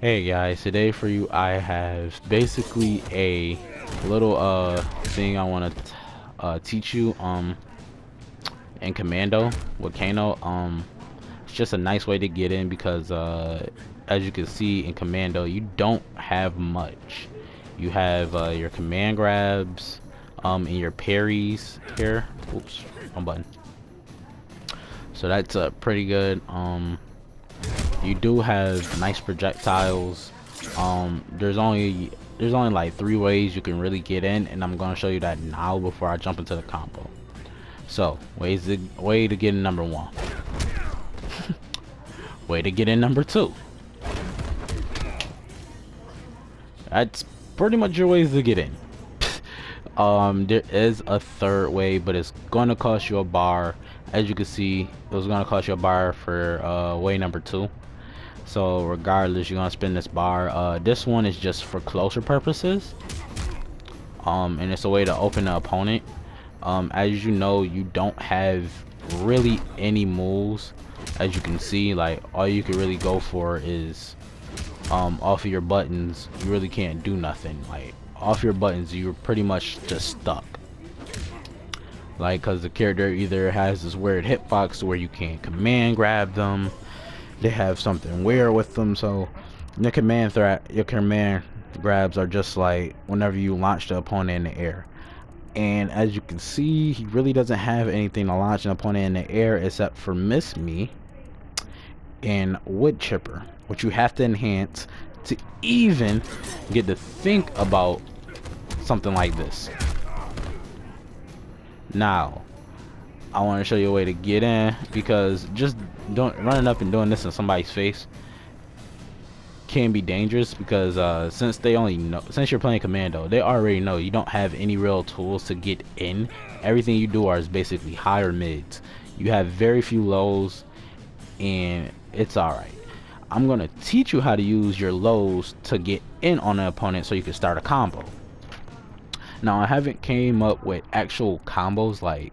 Hey guys, today for you I have basically a little thing I want to teach you in Commando with Kano. It's just a nice way to get in because as you can see in Commando you don't have much. You have your command grabs and your parries here. Oops, wrong button. So that's pretty good. You do have nice projectiles. There's only like 3 ways you can really get in, and I'm gonna show you that now before I jump into the combo. So way to get in number 1. Way to get in number 2. That's pretty much your ways to get in. There is a third way, but it's gonna cost you a bar. As you can see, it was gonna cost you a bar for way number 2. So regardless, you're gonna spend this bar. This one is just for closer purposes, and it's a way to open the opponent. As you know, you don't have really any moves. As you can see, like all you can really go for is off of your buttons. You really can't do nothing. Like off your buttons, you're pretty much just stuck. Like, cause the character either has this weird hitbox where you can't command grab them. They have something weird with them, so your command grabs are just like whenever you launch the opponent in the air. And as you can see, he really doesn't have anything to launch an opponent in the air except for Miss Me and Wood Chipper, which you have to enhance to even get to think about something like this. Now I want to show you a way to get in, because just running up and doing this in somebody's face can be dangerous, because since you're playing Commando, they already know you don't have any real tools to get in. Everything you do is basically high or mids. You have very few lows, and it's alright. I'm gonna teach you how to use your lows to get in on an opponent so you can start a combo. Now I haven't came up with actual combos like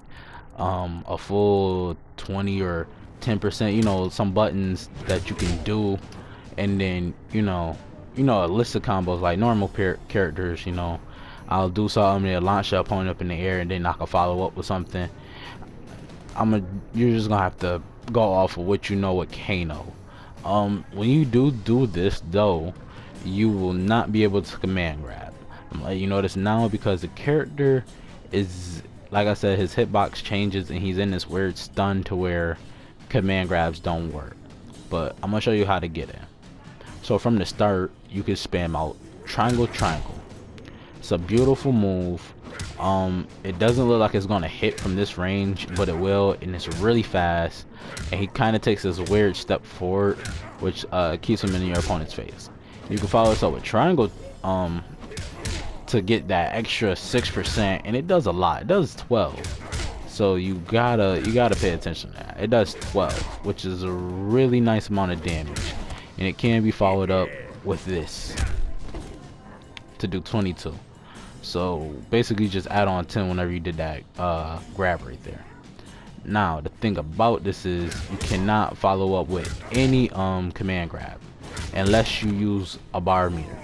a full 20 or 10%, you know, some buttons that you can do, and then you know a list of combos like normal characters. You know, I'll do something to launch the opponent up in the air, and then I can follow up with something. You're just gonna have to go off of what you know with Kano. When you do this though, you will not be able to command grab. I'm letting you know this now, because the character is, like I said, his hitbox changes and he's in this weird stun to where command grabs don't work. But I'm gonna show you how to get in. So from the start, you can spam out triangle. It's a beautiful move. It doesn't look like it's gonna hit from this range, but it will, and it's really fast. And he kind of takes this weird step forward, which keeps him in your opponent's face. You can follow this up with triangle to get that extra 6%, and it does a lot. It does 12. So you gotta pay attention to that. It does 12, which is a really nice amount of damage, and it can be followed up with this to do 22. So basically just add on 10 whenever you did that grab right there. Now the thing about this is you cannot follow up with any command grab unless you use a bar meter,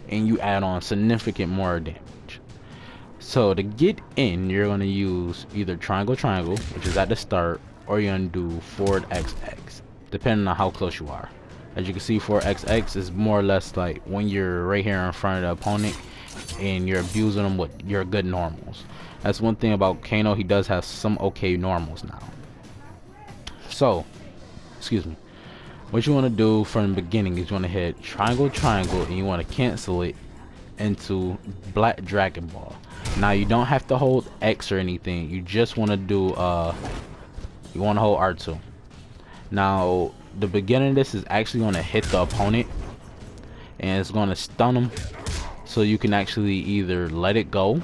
and you add on significant more damage. So to get in, you're going to use either triangle, which is at the start, or you're going to do forward XX, depending on how close you are. As you can see, forward XX is more or less like when you're right here in front of the opponent and you're abusing them with your good normals. That's one thing about Kano, he does have some okay normals now. So, excuse me. What you want to do from the beginning is you want to hit triangle, and you want to cancel it into Black Dragon Ball. Now you don't have to hold X or anything. You just want to do you want to hold R2. Now the beginning of this is actually going to hit the opponent, and it's going to stun them. So you can actually either let it go.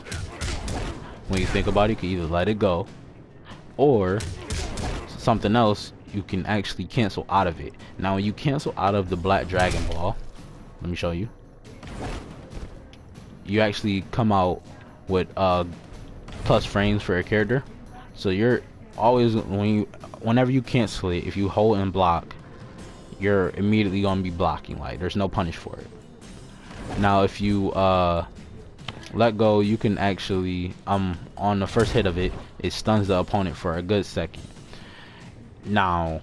When you think about it, you can either let it go, or something else, you can actually cancel out of it. Now when you cancel out of the Black Dragon Ball, let me show you, you actually come out with plus frames for your character. So you're always, whenever you cancel it, if you hold and block, you're immediately gonna be blocking. Like, there's no punish for it. Now if you let go, you can actually on the first hit of it, it stuns the opponent for a good second. Now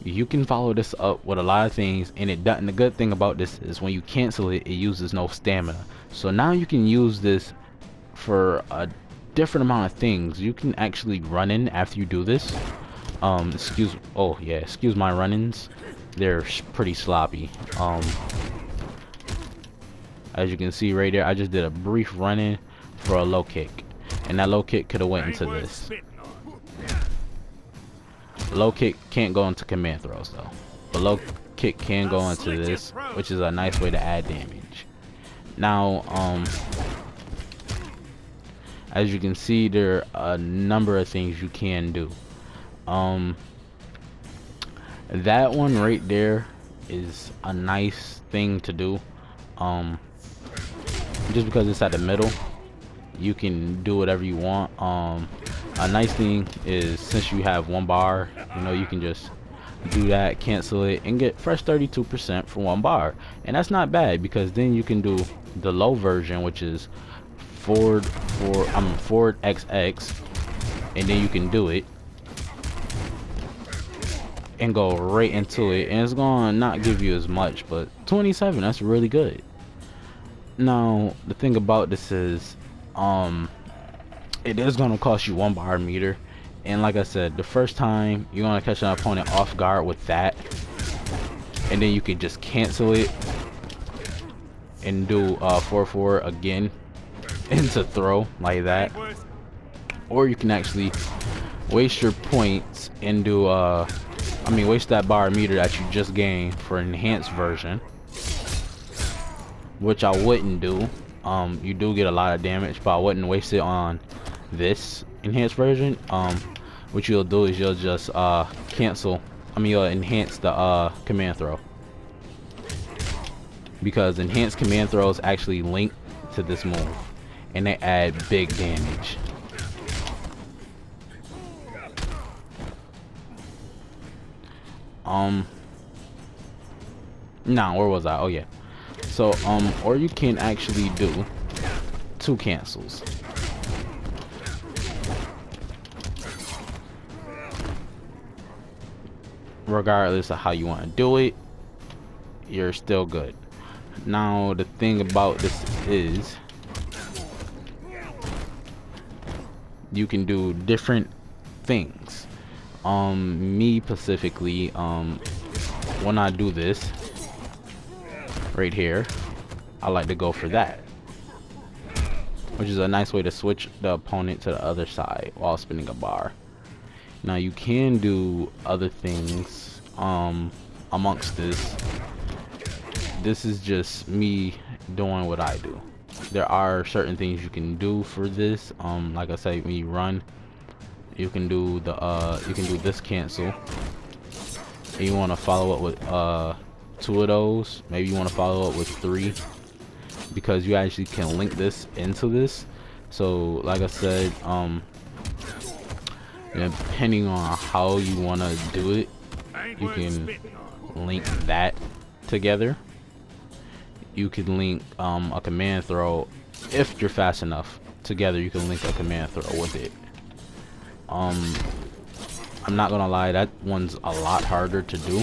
you can follow this up with a lot of things, and it doesn't. The good thing about this is when you cancel it, it uses no stamina. So now you can use this for a different amount of things. You can actually run in after you do this. Excuse my run-ins. They're pretty sloppy. As you can see right there, I just did a brief run-in for a low kick, and that low kick could have went into this. Low kick can't go into command throws though, but low kick can go into this, which is a nice way to add damage. Now, as you can see, there are a number of things you can do. That one right there is a nice thing to do. Just because it's at the middle, you can do whatever you want. A nice thing is, since you have one bar, you know, you can just do that, cancel it, and get fresh 32% for one bar. And that's not bad, because then you can do the low version, which is forward XX, and then you can do it and go right into it, and it's gonna not give you as much, but 27, that's really good. Now the thing about this is, it is gonna cost you one bar meter, and like I said, the first time you're gonna catch an opponent off guard with that, and then you can just cancel it and do 4-4 again into throw like that. Or you can actually waste your points and do waste that bar meter that you just gained for an enhanced version, which I wouldn't do. You do get a lot of damage, but I wouldn't waste it on this enhanced version. What you'll do is you'll just you'll enhance the command throw, because enhanced command throws actually link to this move, and they add big damage. Now where was I? Oh yeah. So or you can actually do two cancels. Regardless of how you want to do it, you're still good. Now the thing about this is, you can do different things. Me specifically, when I do this right here, I like to go for that, which is a nice way to switch the opponent to the other side while spinning a bar. Now you can do other things amongst this. This is just me doing what I do. There are certain things you can do for this. Like I say, when you run, you can do this cancel. And you want to follow up with 2 of those. Maybe you want to follow up with 3, because you actually can link this into this. So like I said, depending on how you want to do it, you can link that together. You can link a command throw, if you're fast enough. Together you can link a command throw with it. I'm not gonna lie, that one's a lot harder to do,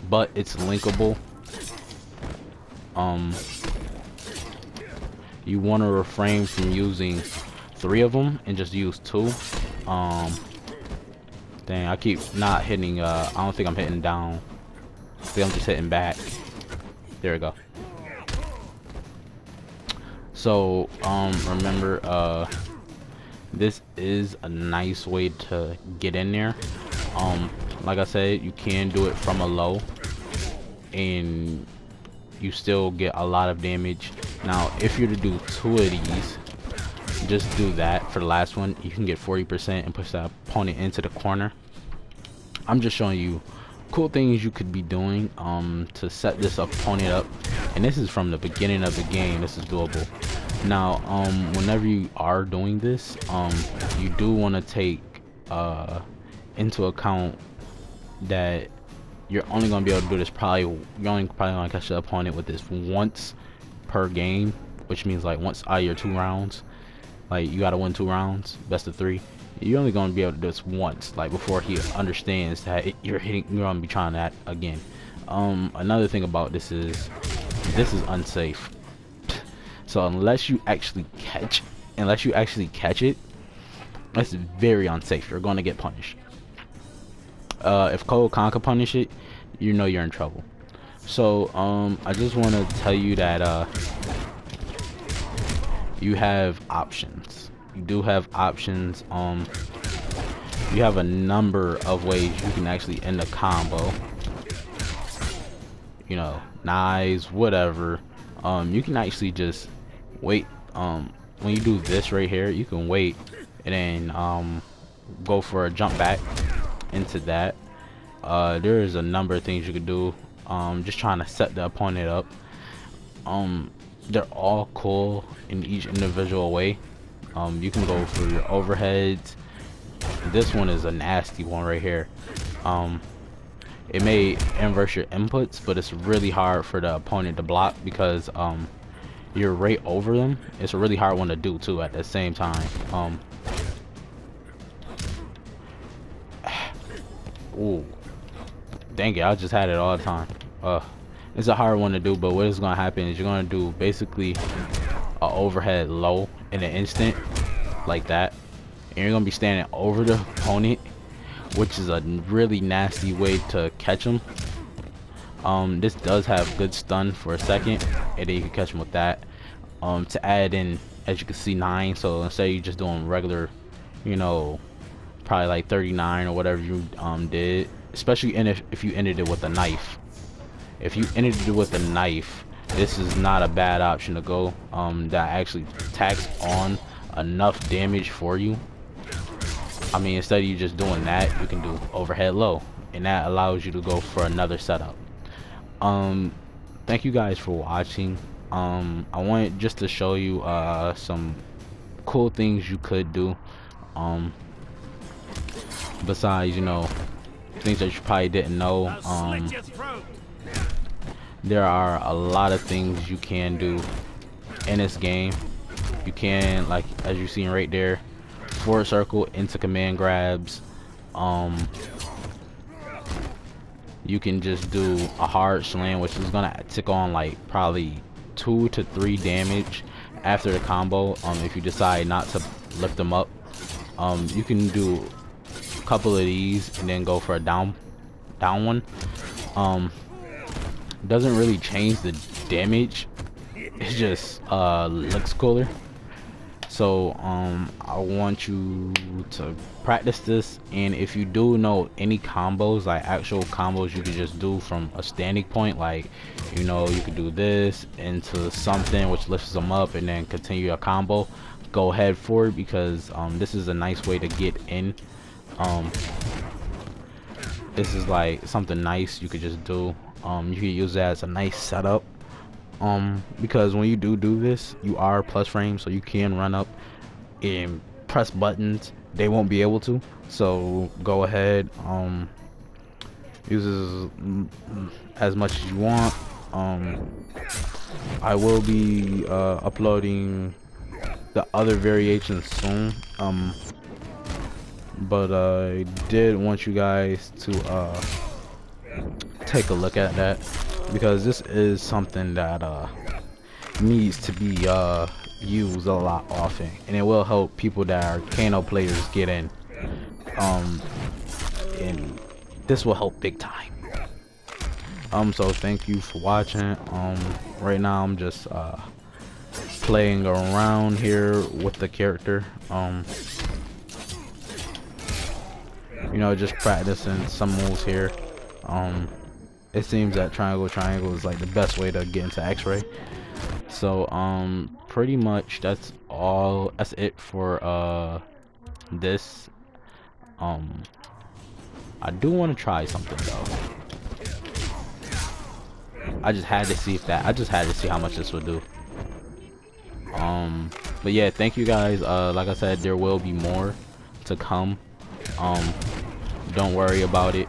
but it's linkable. You want to refrain from using 3 of them and just use 2. Dang, I keep not hitting, I don't think I'm hitting down. I think I'm just hitting back. There we go. So, remember, this is a nice way to get in there. Like I said, you can do it from a low, and you still get a lot of damage. Now, if you're to do 2 of these, just do that for the last one. You can get 40% and push that opponent into the corner. I'm just showing you cool things you could be doing to set this opponent up, and this is from the beginning of the game. This is doable. Now whenever you are doing this, you do want to take into account that you're only gonna be able to do this you're only probably gonna catch the opponent with this once per game, which means like once out of your 2 rounds. Like you gotta win 2 rounds, best of 3. You're only gonna be able to do this once, like before he understands that you're gonna be trying that again. Another thing about this is unsafe. So unless you actually catch it, it's very unsafe. You're gonna get punished. If Cole Khan can punish it, you know you're in trouble. So I just want to tell you that you have options. You do have options. You have a number of ways you can actually end a combo. You know, knives, whatever. You can actually just wait. When you do this right here, you can wait and then go for a jump back into that. There is a number of things you could do. Just trying to set the opponent up. They're all cool in each individual way. You can go for your overheads. This one is a nasty one right here. It may inverse your inputs, but it's really hard for the opponent to block because you're right over them. It's a really hard one to do too at the same time. Ooh, dang it, I just had it all the time. It's a hard one to do, but what is gonna happen is you're gonna do basically a overhead low in an instant like that, and you're gonna be standing over the opponent, which is a really nasty way to catch them. This does have good stun for a second, and then you can catch them with that. To add in, as you can see, 9. So instead of you just doing regular, you know, probably like 39 or whatever you did, especially if you ended it with a knife. If you ended it with a knife, this is not a bad option to go. That actually tacks on enough damage for you. I mean, instead of you just doing that, you can do overhead low, and that allows you to go for another setup. Thank you guys for watching. I wanted just to show you some cool things you could do, besides, you know, things that you probably didn't know. There are a lot of things you can do in this game. You can, like as you seen right there, forward circle into command grabs. You can just do a hard slam, which is gonna tick on like probably 2 to 3 damage after the combo. If you decide not to lift them up, you can do a couple of these and then go for a down one. Doesn't really change the damage, it just looks cooler. So I want you to practice this, and if you do know any combos, like actual combos you could just do from a standing point, like, you know, you could do this into something which lifts them up and then continue a combo, go ahead for it, because this is a nice way to get in. This is like something nice you could just do. You can use that as a nice setup, because when you do this, you are plus frame, so you can run up and press buttons they won't be able to. So go ahead, use as much as you want. I will be uploading the other variations soon, but I did want you guys to take a look at that, because this is something that needs to be used a lot often, and it will help people that are Kano players get in, and this will help big time. So thank you for watching. Right now I'm just playing around here with the character, you know, just practicing some moves here. It seems that triangle is like the best way to get into X-ray. So pretty much that's it for this. I do want to try something though. I just had to see how much this would do. But yeah, thank you guys. Like I said, there will be more to come. Don't worry about it.